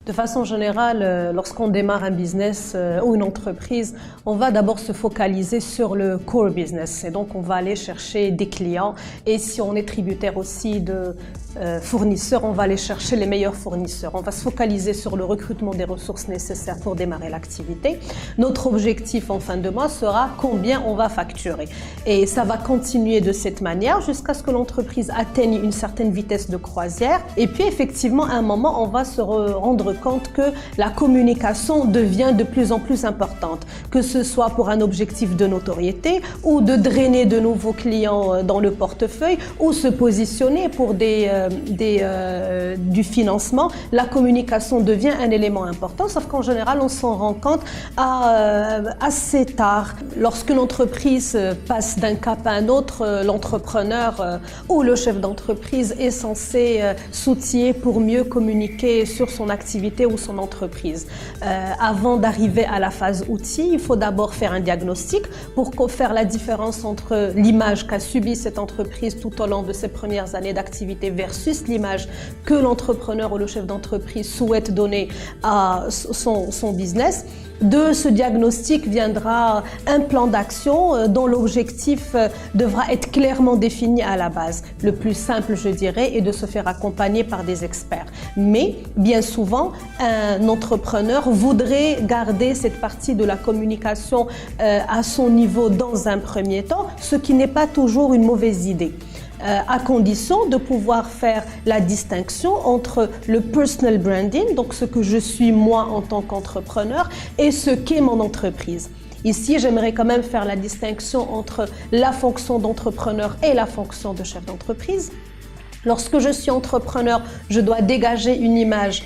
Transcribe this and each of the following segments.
De façon générale, lorsqu'on démarre un business ou une entreprise, on va d'abord se focaliser sur le core business. Et donc, on va aller chercher des clients. Et si on est tributaire aussi de fournisseurs, on va aller chercher les meilleurs fournisseurs. On va se focaliser sur le recrutement des ressources nécessaires pour démarrer l'activité. Notre objectif en fin de mois sera combien on va facturer. Et ça va continuer de cette manière jusqu'à ce que l'entreprise atteigne une certaine vitesse de croisière. Et puis, effectivement, à un moment, on va se rendre compte que la communication devient de plus en plus importante, que ce soit pour un objectif de notoriété ou de drainer de nouveaux clients dans le portefeuille ou se positionner pour du financement. La communication devient un élément important, sauf qu'en général, on s'en rend compte assez tard. Lorsque l'entreprise passe d'un cap à un autre, l'entrepreneur ou le chef d'entreprise est censé s'outiller pour mieux communiquer sur son activité ou son entreprise. Avant d'arriver à la phase outil, il faut d'abord faire un diagnostic pour faire la différence entre l'image qu'a subie cette entreprise tout au long de ses premières années d'activité versus l'image que l'entrepreneur ou le chef d'entreprise souhaite donner à son business. De ce diagnostic viendra un plan d'action dont l'objectif devra être clairement défini à la base. Le plus simple, je dirais, est de se faire accompagner par des experts. Mais bien souvent, un entrepreneur voudrait garder cette partie de la communication à son niveau dans un premier temps, ce qui n'est pas toujours une mauvaise idée. À condition de pouvoir faire la distinction entre le personal branding, donc ce que je suis moi en tant qu'entrepreneur, et ce qu'est mon entreprise. Ici, j'aimerais quand même faire la distinction entre la fonction d'entrepreneur et la fonction de chef d'entreprise. Lorsque je suis entrepreneur, je dois dégager une image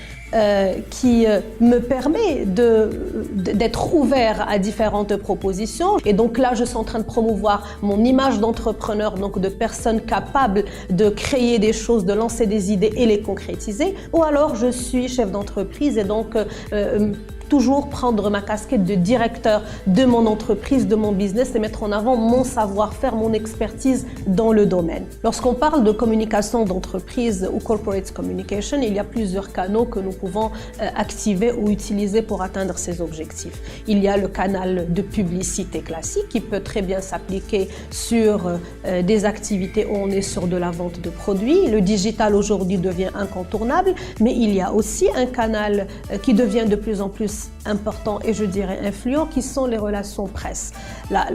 qui me permet d'être ouvert à différentes propositions. Et donc là, je suis en train de promouvoir mon image d'entrepreneur, donc de personne capable de créer des choses, de lancer des idées et les concrétiser. Ou alors, je suis chef d'entreprise et donc toujours prendre ma casquette de directeur de mon entreprise, de mon business et mettre en avant mon savoir-faire, mon expertise dans le domaine. Lorsqu'on parle de communication d'entreprise ou corporate communication, il y a plusieurs canaux que nous pouvons activer ou utiliser pour atteindre ces objectifs. Il y a le canal de publicité classique qui peut très bien s'appliquer sur des activités où on est sur de la vente de produits. Le digital aujourd'hui devient incontournable, mais il y a aussi un canal qui devient de plus en plus important et je dirais influent, qui sont les relations presse.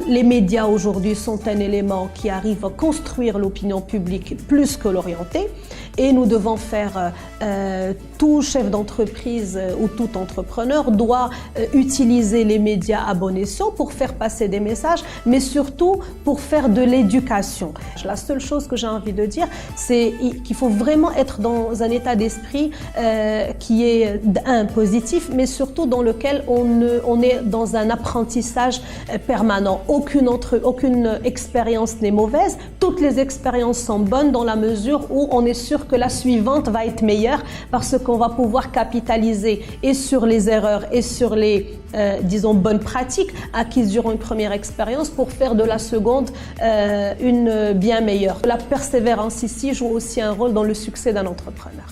Les médias aujourd'hui sont un élément qui arrive à construire l'opinion publique plus que l'orienter et nous devons faire, tout chef d'entreprise ou tout entrepreneur doit utiliser les médias à bon escient pour faire passer des messages, mais surtout pour faire de l'éducation. La seule chose que j'ai envie de dire, c'est qu'il faut vraiment être dans un état d'esprit qui est positif, mais surtout dans lequel on est dans un apprentissage permanent. Aucune expérience n'est mauvaise. Toutes les expériences sont bonnes dans la mesure où on est sûr que la suivante va être meilleure parce qu'on va pouvoir capitaliser et sur les erreurs et sur les disons bonnes pratiques acquises durant une première expérience pour faire de la seconde une bien meilleure. La persévérance ici joue aussi un rôle dans le succès d'un entrepreneur.